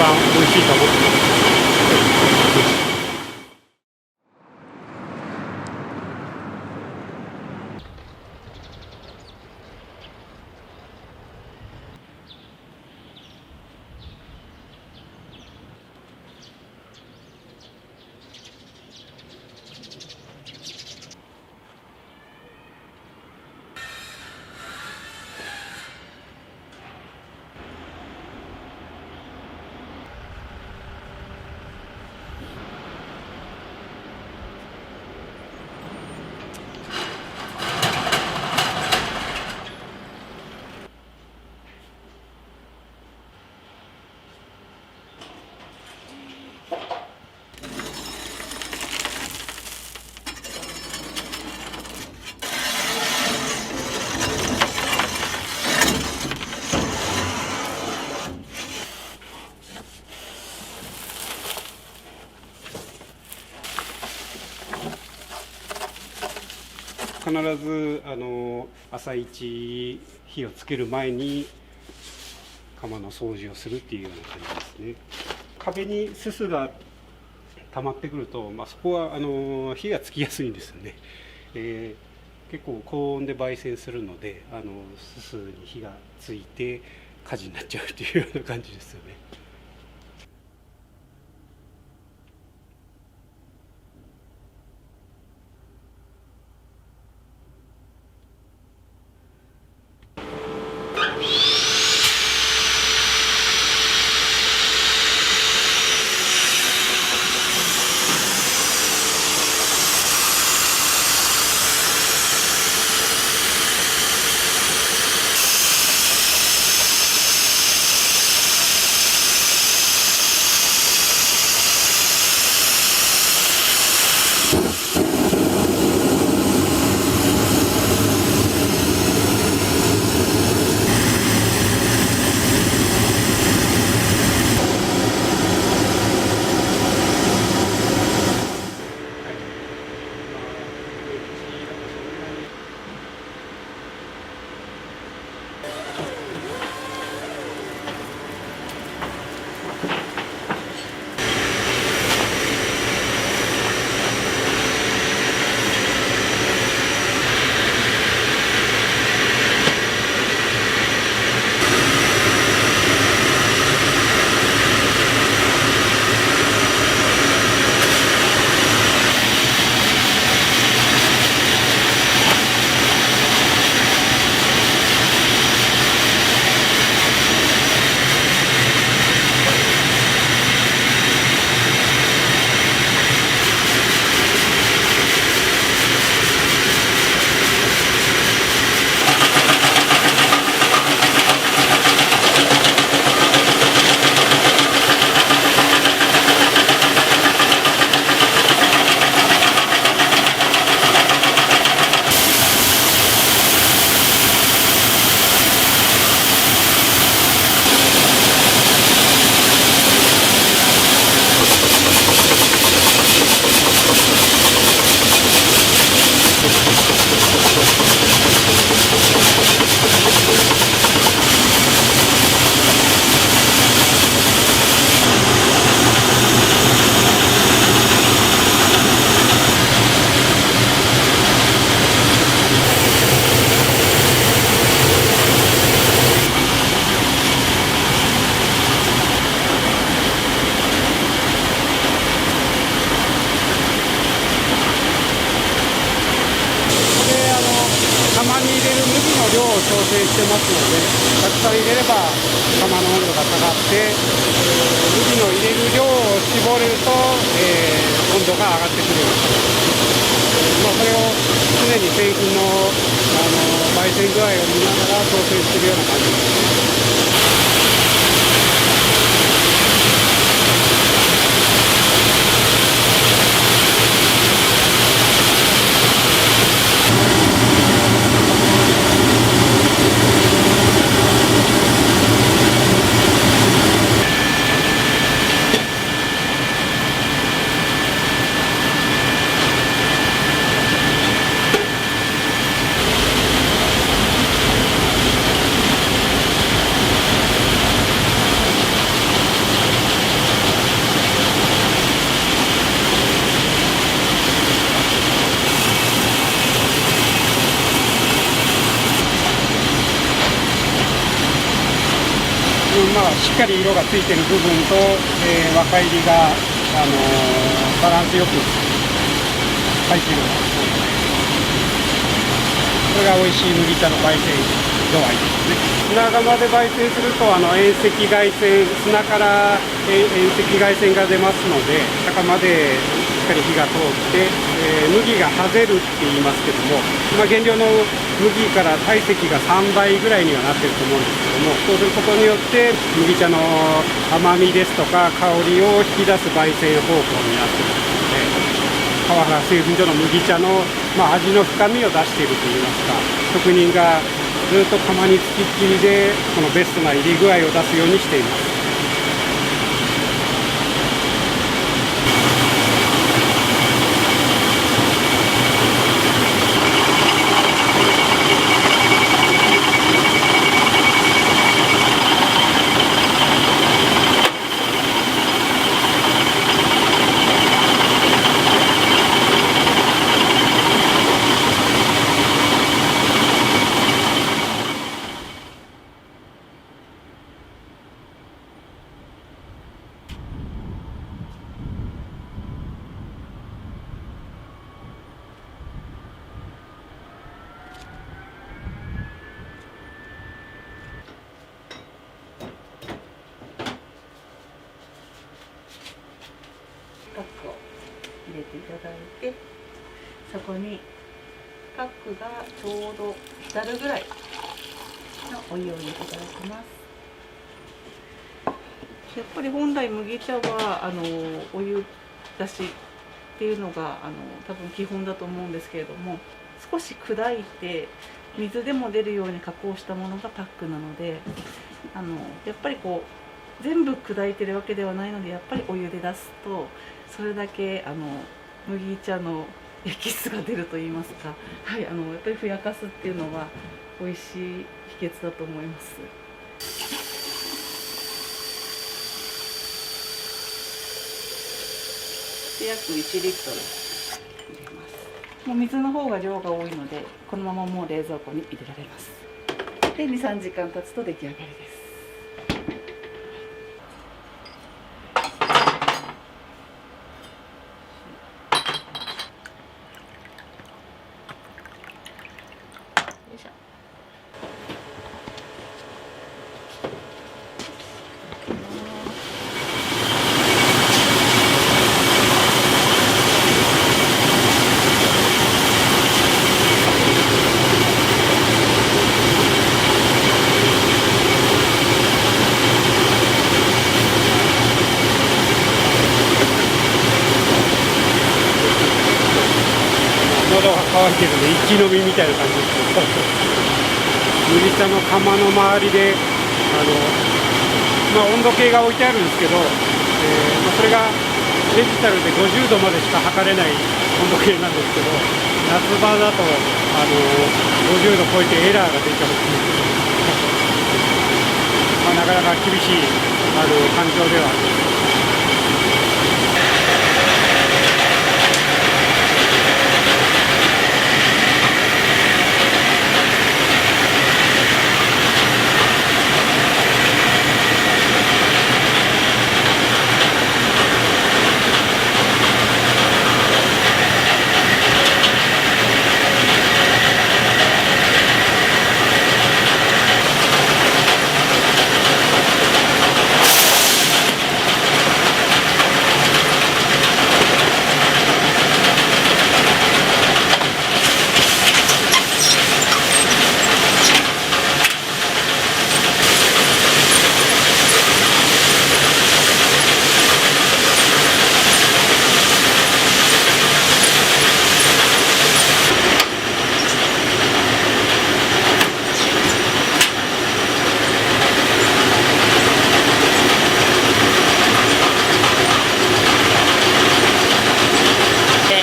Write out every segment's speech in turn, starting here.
番美味しいと思ってます。必ず朝一火をつける前に窯の掃除をするっていうような感じですね。壁にすすが溜まってくると、そこは火がつきやすいんですよね。結構高温で焙煎するので、すすに火がついて火事になっちゃうっていうような感じですよね。釜に入れる麦の量を調整してますので、たくさん入れれば釜の温度が下がって、麦の入れる量を絞ると、温度が上がってくるような形です。それを常に製品の、焙煎具合を見ながら調整しているような感じです。しっかり色がついてる部分と、若入りが、バランスよく入ってる。これが美味しい麦茶の焙煎度合いですね。砂窯で焙煎すると遠赤外線、砂から遠赤外線が出ますので、中までしっかり火が通って、麦がはぜるって言いますけども、原料の麦から体積が3倍ぐらいにはなってると思うんですけども、そうすることによって麦茶の甘みですとか香りを引き出す焙煎方法になっていますので、川原製粉所の麦茶の、味の深みを出しているといいますか、職人がずっと釜につきっきりでこのベストな入り具合を出すようにしています。パックを入れていただいて、そこにパックがちょうど浸るぐらいのお湯を入れていただきます。やっぱり本来麦茶はお湯出しっていうのが多分基本だと思うんですけれども、少し砕いて水でも出るように加工したものがパックなので、やっぱりこう全部砕いてるわけではないので、やっぱりお湯で出すとそれだけ麦茶のエキスが出ると言いますか、はい、やっぱりふやかすっていうのは美味しい秘訣だと思います。で約1リットル入れます。もう水の方が量が多いので、このままもう冷蔵庫に入れられます。で2、3時間経つと出来上がりです。喉が渇いてるので一気飲みみたいな感じですけど、麦茶の釜の周りで温度計が置いてあるんですけど、それがデジタルで50度までしか測れない温度計なんですけど、夏場だと50度超えてエラーが出ちゃうんですね。なかなか厳しい環境ではあります。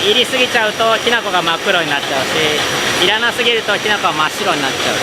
入りすぎちゃうときな粉が真っ黒になっちゃうし、いらなすぎるときな粉は真っ白になっちゃう。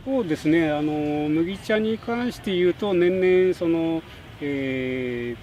そうですね、麦茶に関して言うと年々その、需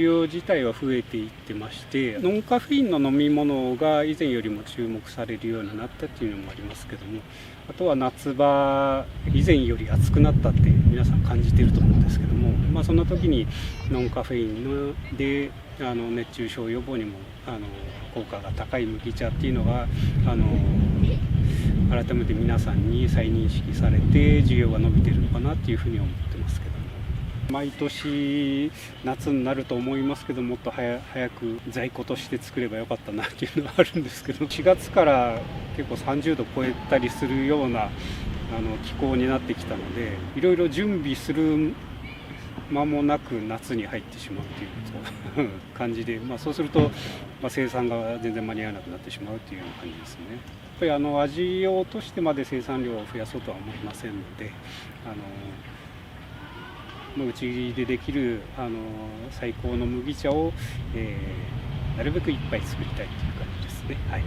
要自体は増えていってまして、ノンカフェインの飲み物が以前よりも注目されるようになったっていうのもありますけども、あとは夏場以前より暑くなったって皆さん感じていると思うんですけども、その時にノンカフェインで熱中症予防にも効果が高い麦茶っていうのが改めて皆さんに再認識されて需要が伸びているのかなっていうふうに思ってますけども、毎年夏になると思いますけど、もっと早く在庫として作ればよかったなっていうのはあるんですけど、4月から結構30度超えたりするような気候になってきたので、いろいろ準備する間もなく夏に入ってしまうという感じで、そうすると、生産が全然間に合わなくなってしまうというような感じですね。やっぱり味を落としてまで生産量を増やそうとは思いませんので、うちでできる最高の麦茶を、なるべくいっぱい作りたいという感じですね。はい。